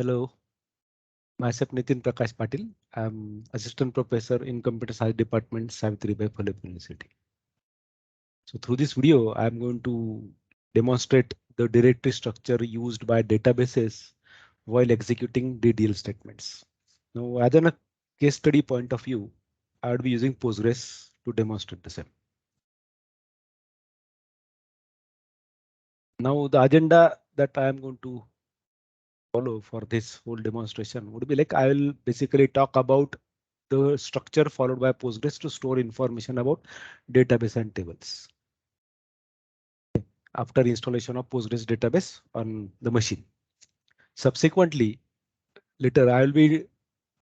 Hello, myself Nitin Prakash Patil. I'm Assistant Professor in Computer Science Department, Savitribai Phule University. So through this video, I'm going to demonstrate the directory structure used by databases while executing DDL statements. Now, as in a case study point of view, I would be using Postgres to demonstrate the same. Now, the agenda that I am going to follow for this whole demonstration would be like I will basically talk about the structure followed by Postgres to store information about database and tables after installation of Postgres database on the machine. Subsequently, later I will be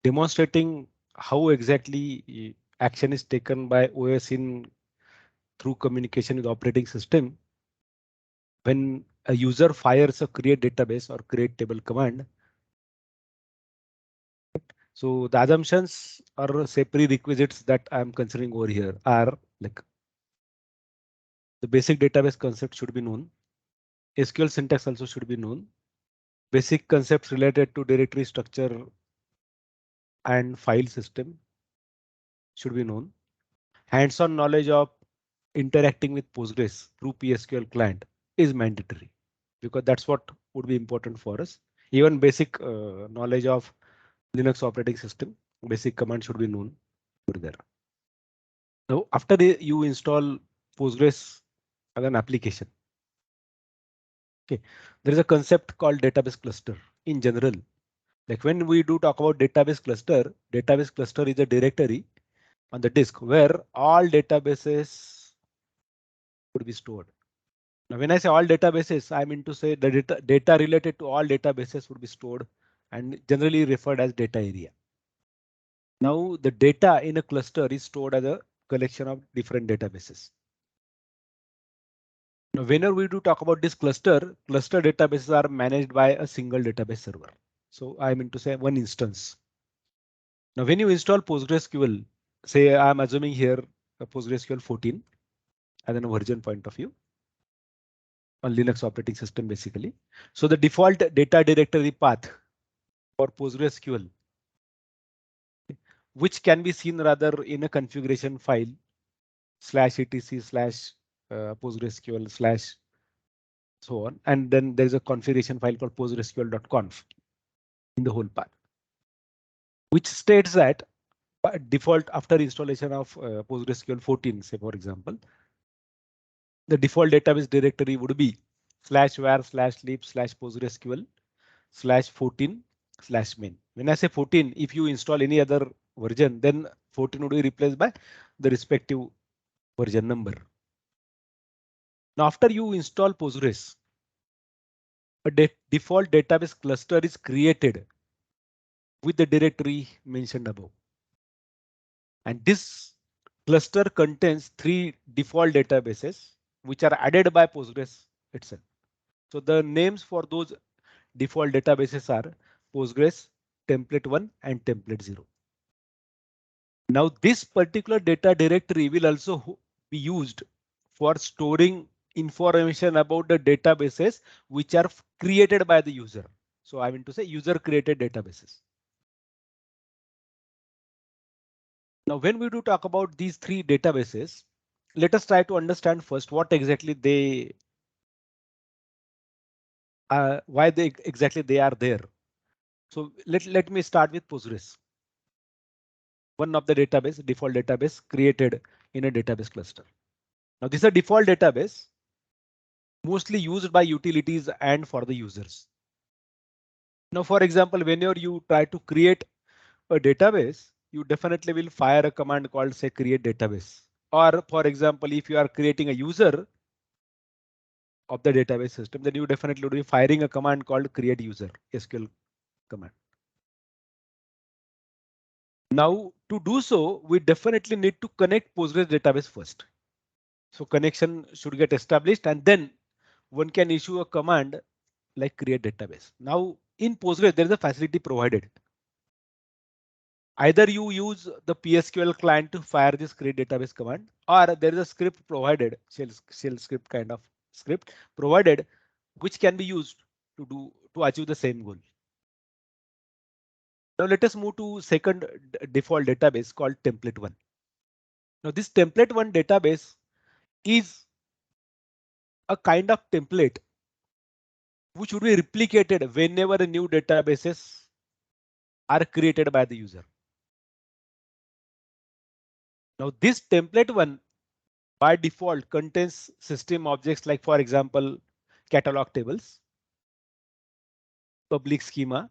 demonstrating how exactly action is taken by OS in through communication with operating system when a user fires a create database or create table command. So the assumptions or say prerequisites that I'm considering over here are like the basic database concept should be known. SQL syntax also should be known. Basic concepts related to directory structure and file system should be known. Hands-on knowledge of interacting with Postgres through PSQL client is mandatory because that's what would be important for us. Even basic knowledge of Linux operating system, basic command should be known over there. Now, after you install Postgres as an application, okay, there is a concept called database cluster in general. Like when we do talk about database cluster is a directory on the disk where all databases would be stored. Now, when I say all databases, I mean to say the data related to all databases would be stored and generally referred as data area. Now, the data in a cluster is stored as a collection of different databases. Now, whenever we do talk about this cluster databases are managed by a single database server. So I mean to say one instance. Now, when you install PostgreSQL, say I'm assuming here a PostgreSQL 14 as a version point of view on Linux operating system basically. So the default data directory path for PostgreSQL, which can be seen rather in a configuration file /etc/ PostgreSQL/ so on, and then there is a configuration file called PostgreSQL.conf in the whole path, which states that by default after installation of PostgreSQL 14, say for example, the default database directory would be /var/lib/postgresql/14/main. When I say 14, if you install any other version, then 14 would be replaced by the respective version number. Now, after you install Postgres, a default database cluster is created with the directory mentioned above. And this cluster contains 3 default databases which are added by Postgres itself. So the names for those default databases are Postgres, template 1 and template 0. Now this particular data directory will also be used for storing information about the databases which are created by the user. So I mean to say user created databases. Now when we do talk about these 3 databases, let us try to understand first what exactly they why they exactly they are there. So let me start with Postgres. One of the default database created in a database cluster. Now this is a default database mostly used by utilities and for the users. Now, for example, whenever you try to create a database, you definitely will fire a command called say create database. Or for example, if you are creating a user of the database system, then you definitely will be firing a command called create user SQL command. Now to do so, we definitely need to connect Postgres database first. So connection should get established and then one can issue a command like create database. Now in Postgres, there is a facility provided. Either you use the PSQL client to fire this create database command, or there is a script provided, shell script kind of script provided, which can be used to achieve the same goal. Now let us move to second default database called template one. Now this template one database is a kind of template which would be replicated whenever a new databases are created by the user. Now this template one by default contains system objects like, for example, catalog tables, public schema,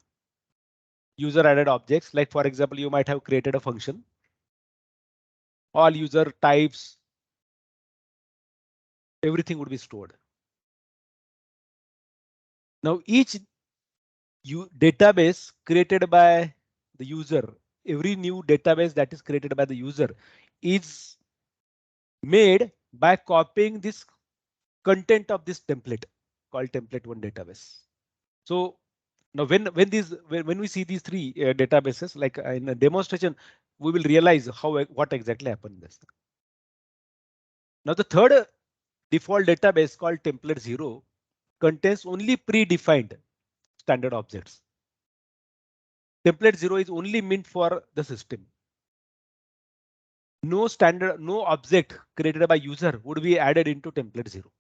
user added objects like, for example, you might have created a function, all user types, everything would be stored. Now each database created by the user, every new database that is created by the user is made by copying this content of this template called template one database. So now when we see these three databases, like in a demonstration, we will realize what exactly happened in this. Now the third default database called template zero contains only predefined standard objects. Template zero is only meant for the system. No object created by user would be added into template zero.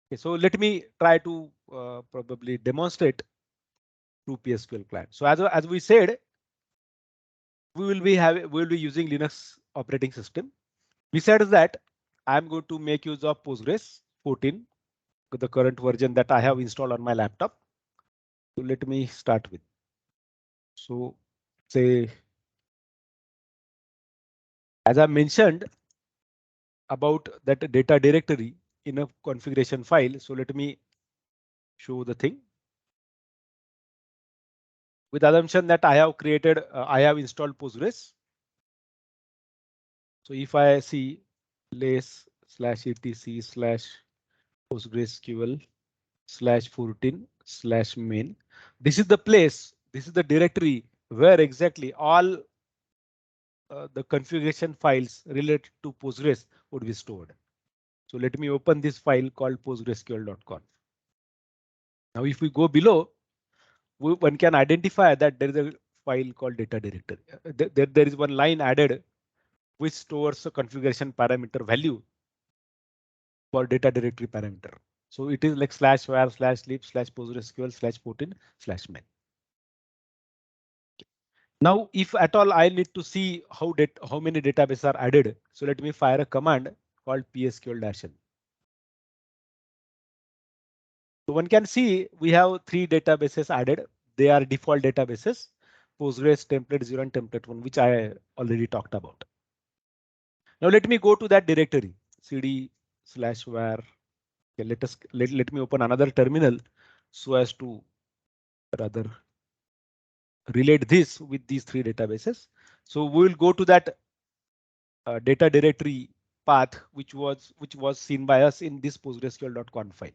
Okay, so let me try to probably demonstrate through PSQL client. So as we said, we will be using Linux operating system. Besides that, I'm going to make use of Postgres 14, the current version that I have installed on my laptop. So let me start with. So say, as I mentioned about that data directory in a configuration file. So let me show the thing. With assumption that I have installed Postgres. So if I see ls /etc/postgresql/14/main, this is the place, this is the directory where exactly all the configuration files related to Postgres would be stored. So let me open this file called postgresql.conf. Now, if we go below, one can identify that there is a file called data directory. There is one line added which stores a configuration parameter value for data directory parameter. So it is like /var/lib/postgresql/14/main. Now, if at all I need to see how many databases are added, so let me fire a command called psql-n. So one can see we have three databases added. They are default databases: Postgres, template 0, and template 1, which I already talked about. Now let me go to that directory cd/var. Okay, let me open another terminal so as to rather relate this with these three databases. So we will go to that data directory path which was seen by us in this postgresql.conf file.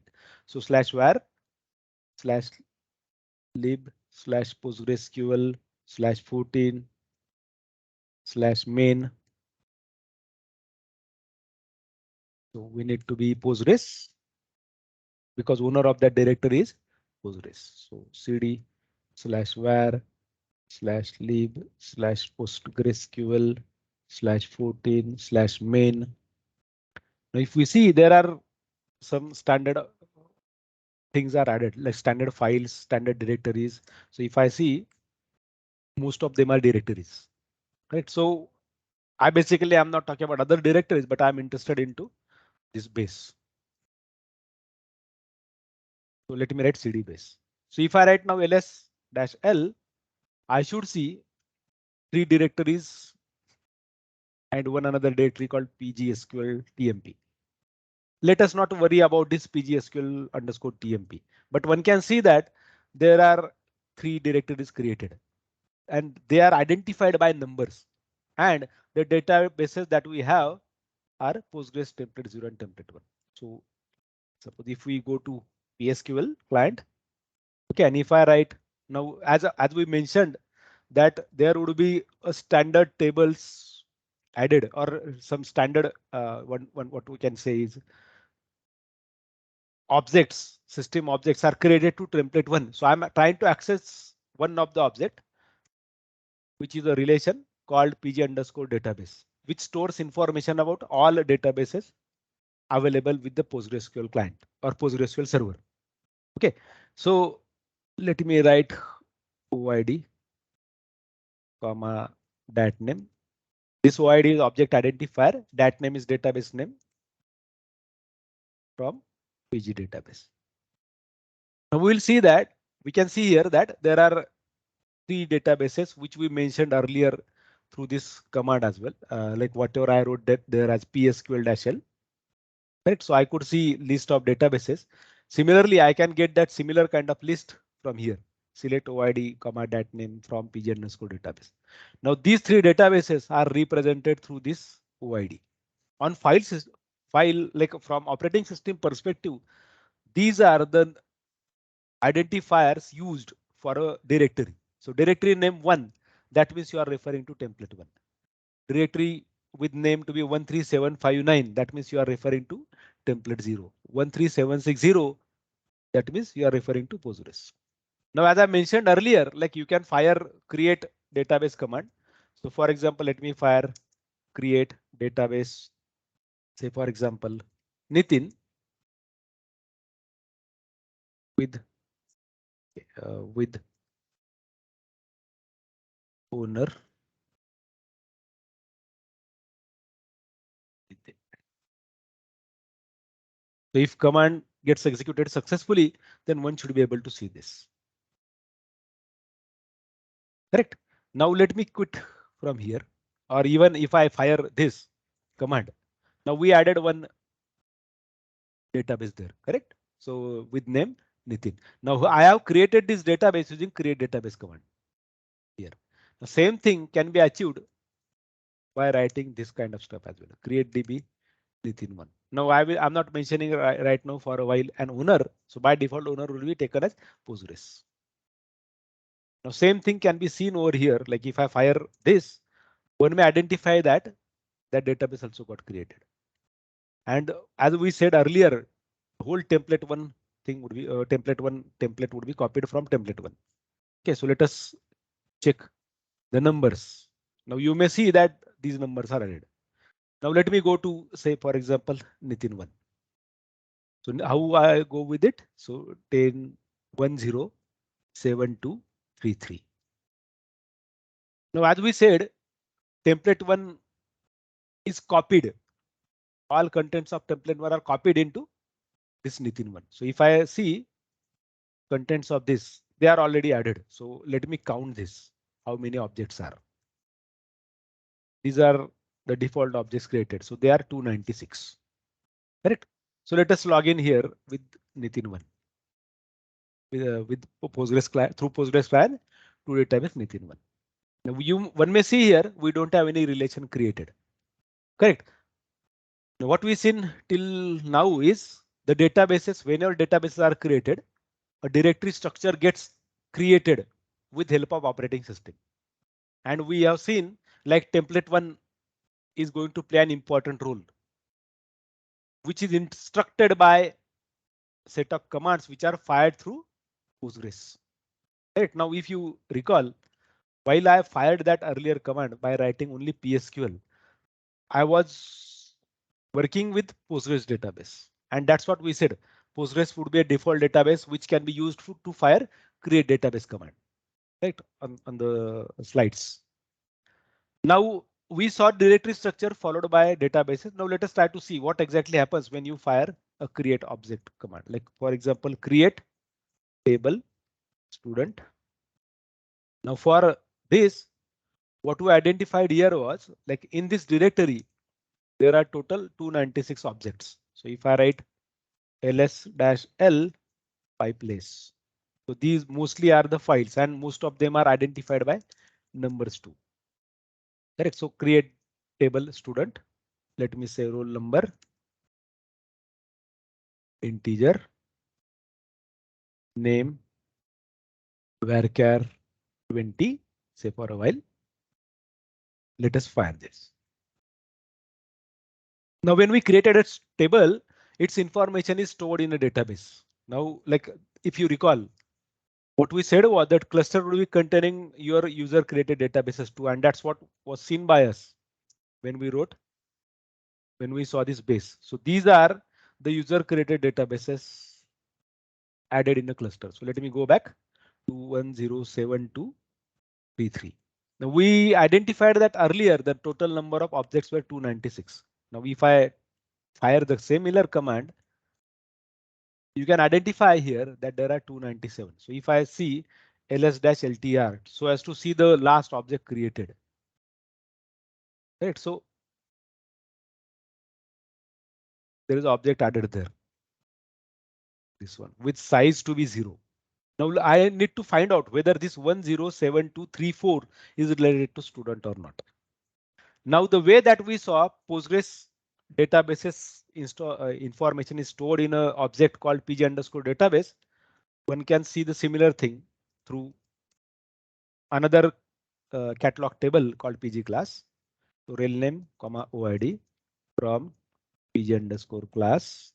So /var/lib/postgresql/14/main. So we need to be Postgres because owner of that directory is Postgres. So cd/var/lib/postgresql/14/main. Now, if we see, there are some standard things are added, like standard files, standard directories. So if I see, most of them are directories, right? So I'm not talking about other directories, but I'm interested into this base. So let me write cd base. So if I write now ls-l, I should see three directories and one another directory called pgsql tmp. Let us not worry about this pgsql_tmp, but one can see that there are three directories created and they are identified by numbers, and the databases that we have are Postgres template 0 and template 1. So suppose if we go to PSQL client, okay, and if I write now, as we mentioned, that there would be a standard tables added or some standard what we can say is objects, system objects are created to template one. So I'm trying to access one of the object, which is a relation called PG underscore database, which stores information about all databases available with the PostgreSQL client or PostgreSQL server. Okay, so let me write OID, comma, dat name. This OID is object identifier, dat name is database name from PG database. Now we will see that we can see here that there are three databases which we mentioned earlier through this command as well, like whatever I wrote that there as psql-l. Right, so I could see list of databases. Similarly, I can get that similar kind of list from here. Select OID, comma, dat name from PG underscore database. Now these three databases are represented through this OID. On file, like from operating system perspective, these are the identifiers used for a directory. So directory name 1, that means you are referring to template 1. Directory with name to be 13759, that means you are referring to template 0. 13760, that means you are referring to Postgres. Now, as I mentioned earlier, like you can fire create database command. So for example, let me fire create database, say for example, Nitin with owner. So if command gets executed successfully, then one should be able to see this. Correct. Now let me quit from here, or even if I fire this command, now we added one database there, correct? So with name Nitin. Now I have created this database using create database command here. The same thing can be achieved by writing this kind of stuff as well. Create DB Nitin1. Now I'm not mentioning right now for a while an owner. So by default owner will be taken as Postgres. Now same thing can be seen over here. Like if I fire this, one may identify that that database also got created. And as we said earlier, the whole template one thing would be template would be copied from template one. Okay, so let us check the numbers. Now you may see that these numbers are added. Now let me go to say for example Nitin one. So how I go with it? So 10 1 0 7 2 3 3. Now as we said, template one is copied. All contents of template one are copied into this Nitin one. So if I see contents of this, they are already added. So let me count this. How many objects are? These are the default objects created. So they are 296. Correct. So let us log in here with Nitin one. With Postgres client through Postgres client to database Nitin one. Now one may see here we don't have any relation created. Correct. Now what we seen till now is the databases, whenever databases are created, a directory structure gets created with help of operating system. And we have seen like template one is going to play an important role, which is instructed by set of commands which are fired through Postgres. Right now, if you recall, while I fired that earlier command by writing only PSQL, I was working with Postgres database, and that's what we said. Postgres would be a default database which can be used to fire create database command, right? On the slides. Now we saw directory structure followed by databases. Now let us try to see what exactly happens when you fire a create object command. Like for example, create table student. Now for this, what we identified here was like in this directory, there are total 296 objects. So if I write ls-l by place. So these mostly are the files and most of them are identified by numbers too. Correct. So create table student. Let me say roll number, integer, name, varchar 20, say for a while. Let us fire this. Now when we created a table, its information is stored in a database. Now, like if you recall, What we said was that cluster will be containing your user created databases too, and that's what was seen by us when we saw this base. So these are the user created databases added in a cluster. So let me go back to 107233. Now we identified that earlier the total number of objects were 296. Now if I fire the similar command, you can identify here that there are 297. So if I see ls-ltr, so as to see the last object created, right? So there is object added there, this one with size to be 0. Now I need to find out whether this 107234 is related to student or not. Now the way that we saw Postgres databases information is stored in an object called pg underscore database, one can see the similar thing through another catalog table called pg class. So rel name comma oid from pg underscore class,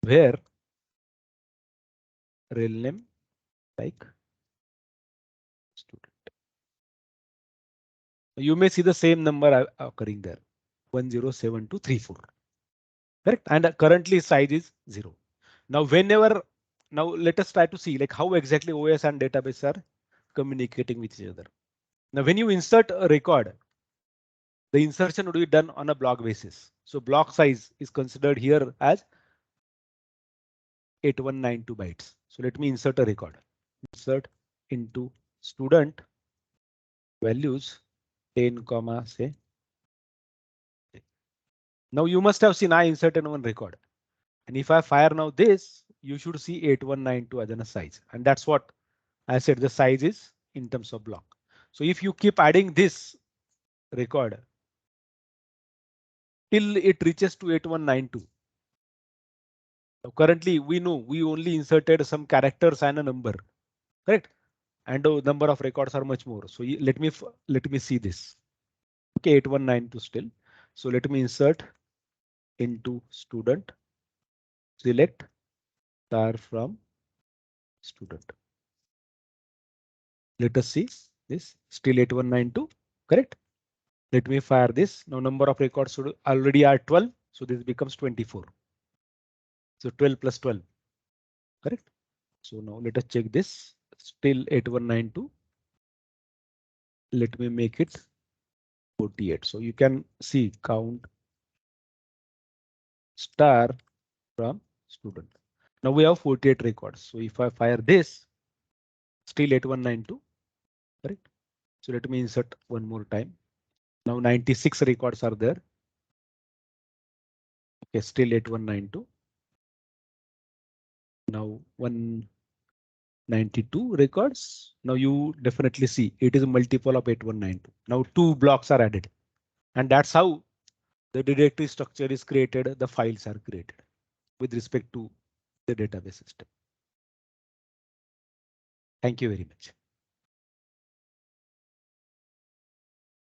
where rel name like student. You may see the same number occurring there, 107234. Correct, and currently size is 0. Now now let us try to see like how exactly OS and database are communicating with each other. Now when you insert a record, the insertion would be done on a block basis. So block size is considered here as 8192 bytes. So let me insert a record. Insert into student values 10 comma say. Now you must have seen I inserted one record. And if I fire now this, you should see 8192 as a size. And that's what I said, the size is in terms of block. So if you keep adding this record till it reaches to 8192. Now currently we know we only inserted some characters and a number, correct? And the number of records are much more. So let me see this. Okay, 8192 still. So let me insert into student, select star from student. Let us see this still 8192, correct? Let me fire this. Now number of records should already are 12. So this becomes 24. So 12 plus 12, correct? So now let us check this. Still 8192. Let me make it 48. So you can see count star from student. Now we have 48 records. So if I fire this, still 8192, correct? So let me insert one more time. Now 96 records are there. Okay, still 8192. Now 192 records. Now you definitely see it is a multiple of 8192. Now 2 blocks are added, and that's how the directory structure is created. The files are created with respect to the database system. Thank you very much.